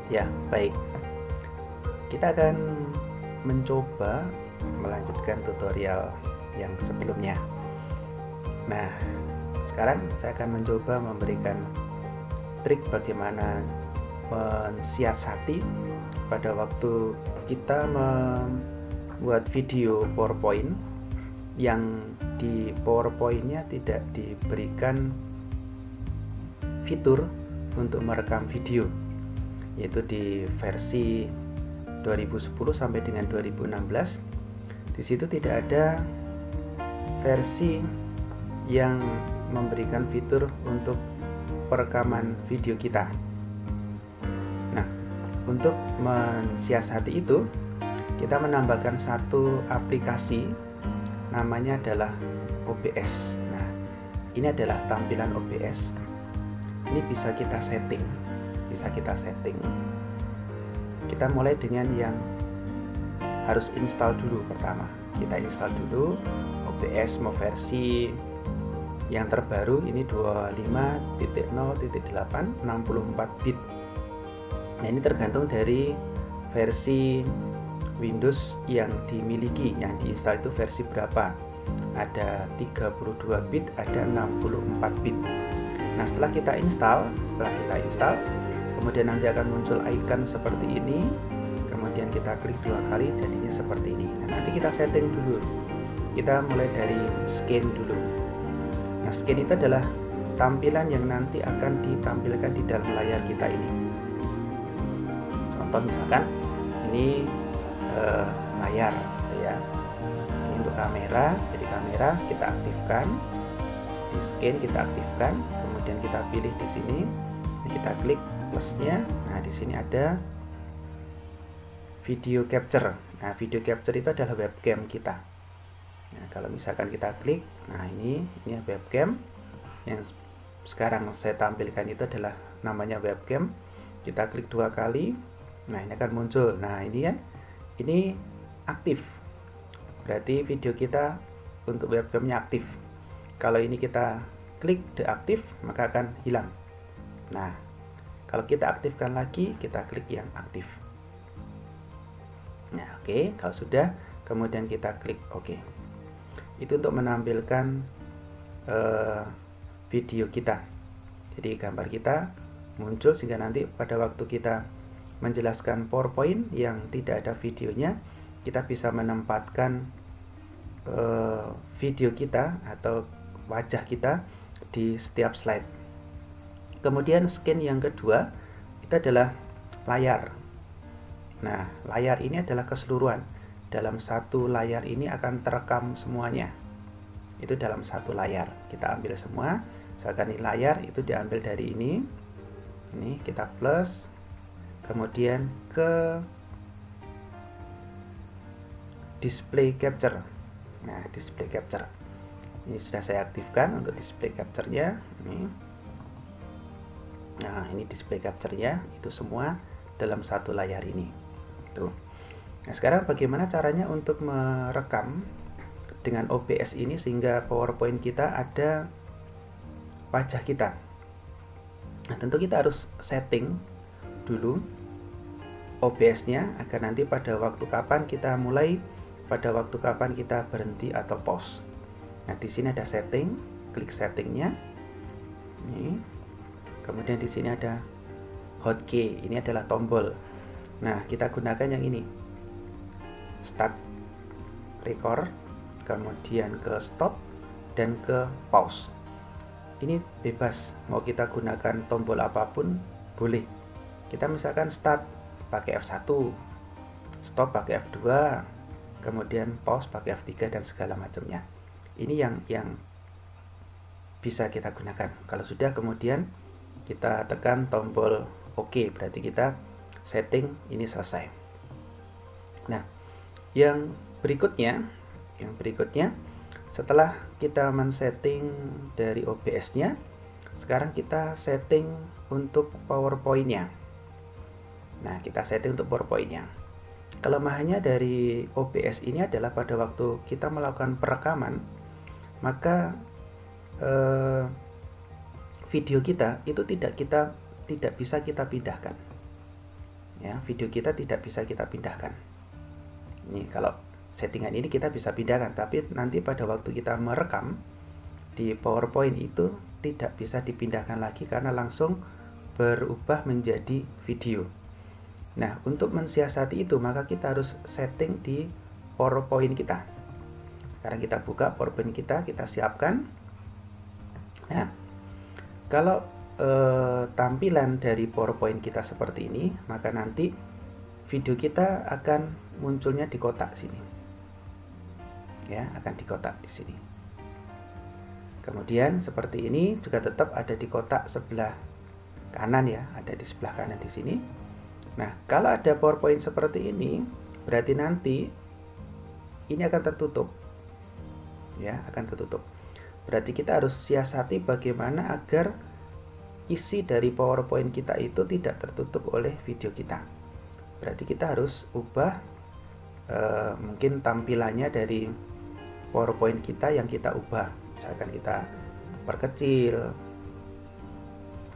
Ya, baik. Kita akan mencoba melanjutkan tutorial yang sebelumnya. Nah, sekarang saya akan mencoba memberikan trik bagaimana mensiasati pada waktu kita membuat video PowerPoint yang di PowerPoint-nya tidak diberikan fitur untuk merekam video, yaitu di versi 2010 sampai dengan 2016. Di situ tidak ada versi yang memberikan fitur untuk perekaman video kita. Nah, untuk mensiasati itu, kita menambahkan satu aplikasi, namanya adalah OBS. Nah, ini adalah tampilan OBS. Ini bisa kita setting. Kita mulai dengan yang harus install dulu pertama. Kita install dulu OBS mau versi yang terbaru, ini 25.0.8 64 bit. Nah, ini tergantung dari versi Windows yang dimiliki, yang diinstal itu versi berapa. Ada 32 bit, ada 64 bit. Nah, setelah kita install, kemudian nanti akan muncul icon seperti ini. Kemudian kita klik 2 kali, jadinya seperti ini. Nah, nanti kita setting dulu. Kita mulai dari scan dulu. Nah, scan itu adalah tampilan yang nanti akan ditampilkan di dalam layar kita ini. Contoh misalkan ini layar, ya. Ini untuk kamera. Jadi kamera kita aktifkan, di scan kita aktifkan, kemudian kita pilih di sini, kita klik plusnya. Nah, di sini ada video capture. Nah, video capture itu adalah webcam kita. Nah, kalau misalkan kita klik, nah ini webcam yang sekarang saya tampilkan itu adalah namanya webcam. Kita klik 2 kali, nah ini akan muncul. Nah, ini kan, ini aktif, berarti video kita untuk webcamnya aktif. Kalau ini kita klik deaktif, maka akan hilang. Nah, kalau kita aktifkan lagi, kita klik yang aktif. Nah, oke. Kalau sudah, kemudian kita klik OK. Itu untuk menampilkan video kita. Jadi gambar kita muncul, sehingga nanti pada waktu kita menjelaskan PowerPoint yang tidak ada videonya, kita bisa menempatkan video kita atau wajah kita di setiap slide. Kemudian scan yang kedua itu adalah layar. Nah, layar ini adalah keseluruhan. Dalam satu layar ini akan terekam semuanya. Itu dalam satu layar. Kita ambil semua. Misalkan ini layar, itu diambil dari ini. Ini kita plus. Kemudian ke display capture. Nah, display capture ini sudah saya aktifkan untuk display capture-nya. Nah, ini display capture-nya, itu semua dalam satu layar ini. Tuh. Nah, sekarang bagaimana caranya untuk merekam dengan OBS ini sehingga PowerPoint kita ada wajah kita. Nah, tentu kita harus setting dulu OBS-nya agar nanti pada waktu kapan kita mulai, pada waktu kapan kita berhenti atau pause. Nah, di sini ada setting, klik settingnya. Ini. Kemudian di sini ada hotkey, ini adalah tombol. Nah, kita gunakan yang ini. Start record, kemudian ke stop dan ke pause. Ini bebas, mau kita gunakan tombol apapun boleh. Kita misalkan start pakai F1, stop pakai F2, kemudian pause pakai F3 dan segala macamnya. Ini yang bisa kita gunakan. Kalau sudah, kemudian kita tekan tombol OK, berarti kita setting ini selesai. Nah, yang berikutnya setelah kita men-setting dari OBS-nya, sekarang kita setting untuk PowerPoint-nya. Nah, kita setting untuk PowerPoint-nya. Kelemahannya dari OBS ini adalah pada waktu kita melakukan perekaman, maka video kita itu tidak bisa kita pindahkan. Ya, video kita tidak bisa kita pindahkan. Ini kalau settingan ini kita bisa pindahkan, tapi nanti pada waktu kita merekam di PowerPoint itu tidak bisa dipindahkan lagi karena langsung berubah menjadi video. Nah, untuk mensiasati itu maka kita harus setting di PowerPoint kita. Sekarang kita buka PowerPoint kita siapkan. Nah, kalau tampilan dari PowerPoint kita seperti ini, maka nanti video kita akan munculnya di kotak sini. Ya, akan di kotak di sini. Kemudian seperti ini juga tetap ada di kotak sebelah kanan ya, ada di sebelah kanan di sini. Nah, kalau ada PowerPoint seperti ini, berarti nanti ini akan tertutup. Ya, akan tertutup. Berarti kita harus siasati bagaimana agar isi dari PowerPoint kita itu tidak tertutup oleh video kita. Berarti kita harus ubah mungkin tampilannya dari PowerPoint kita yang kita ubah. Misalkan kita perkecil.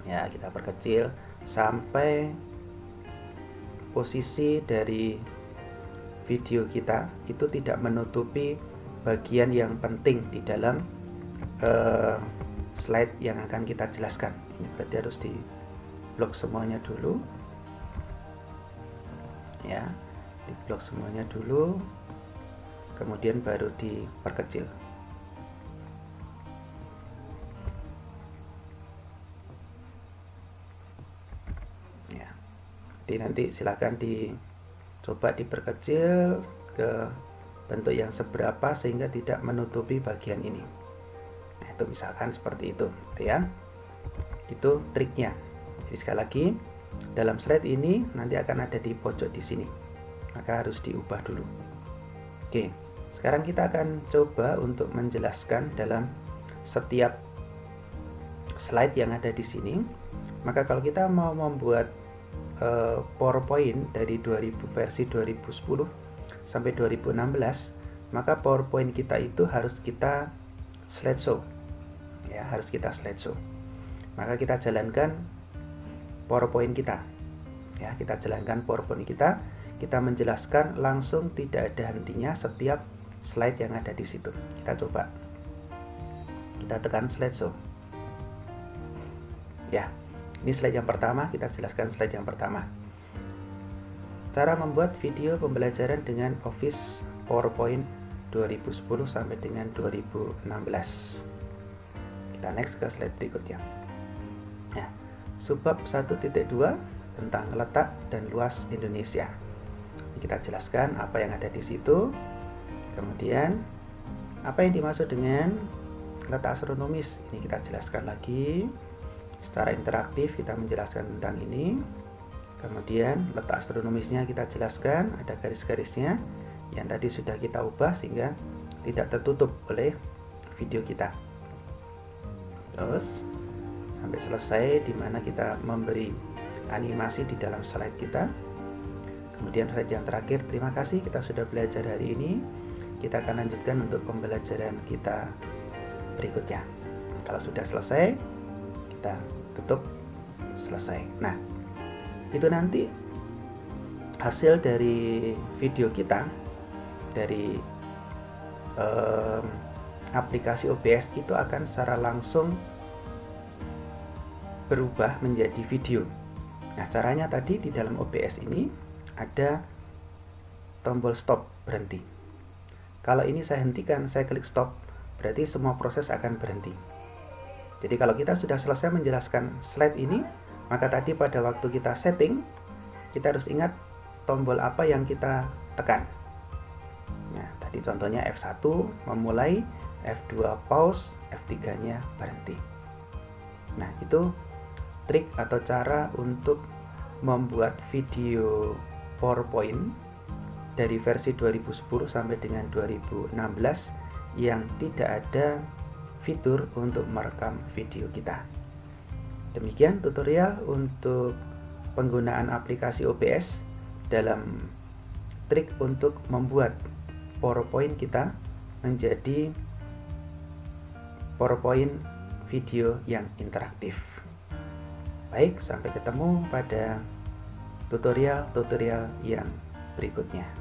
Ya, kita perkecil sampai posisi dari video kita itu tidak menutupi bagian yang penting di dalam slide yang akan kita jelaskan. Ini berarti harus di blok semuanya dulu. Ya, di blok semuanya dulu. Kemudian baru diperkecil. Nanti silakan dicoba diperkecil ke bentuk yang seberapa sehingga tidak menutupi bagian ini. Nah, itu misalkan seperti itu, ya. Itu triknya. Jadi sekali lagi, dalam slide ini nanti akan ada di pojok di sini. Maka harus diubah dulu. Oke, sekarang kita akan coba untuk menjelaskan dalam setiap slide yang ada di sini. Maka kalau kita mau membuat PowerPoint dari versi 2010 sampai 2016, maka PowerPoint kita itu harus kita slideshow. Ya, harus kita slideshow. Maka kita jalankan PowerPoint kita. Ya, kita jalankan PowerPoint kita. Kita menjelaskan langsung tidak ada hentinya setiap slide yang ada di situ. Kita coba. Kita tekan slideshow. Ya. Ini slide yang pertama, kita jelaskan slide yang pertama. Cara membuat video pembelajaran dengan Office PowerPoint 2010 sampai dengan 2016. Kita next ke slide berikutnya. Nah, subbab 1.2 tentang letak dan luas Indonesia. Ini kita jelaskan apa yang ada di situ. Kemudian, apa yang dimaksud dengan letak astronomis? Ini kita jelaskan lagi. Secara interaktif kita menjelaskan tentang ini. Kemudian letak astronomisnya kita jelaskan, ada garis-garisnya yang tadi sudah kita ubah sehingga tidak tertutup oleh video kita. Terus sampai selesai di mana kita memberi animasi di dalam slide kita. Kemudian slide yang terakhir, terima kasih kita sudah belajar hari ini. Kita akan lanjutkan untuk pembelajaran kita berikutnya. Kalau sudah selesai, kita tutup, selesai. Nah, itu nanti hasil dari video kita dari aplikasi OBS itu akan secara langsung berubah menjadi video. Nah, caranya tadi di dalam OBS ini ada tombol stop, berhenti. Kalau ini saya hentikan, saya klik stop, berarti semua proses akan berhenti. Jadi kalau kita sudah selesai menjelaskan slide ini, maka tadi pada waktu kita setting, kita harus ingat tombol apa yang kita tekan. Nah, tadi contohnya F1 memulai, F2 pause, F3-nya berhenti. Nah, itu trik atau cara untuk membuat video PowerPoint dari versi 2010 sampai dengan 2016 yang tidak ada fitur untuk merekam video kita. Demikian tutorial untuk penggunaan aplikasi OBS dalam trik untuk membuat PowerPoint kita menjadi PowerPoint video yang interaktif. Baik, sampai ketemu pada tutorial-tutorial yang berikutnya.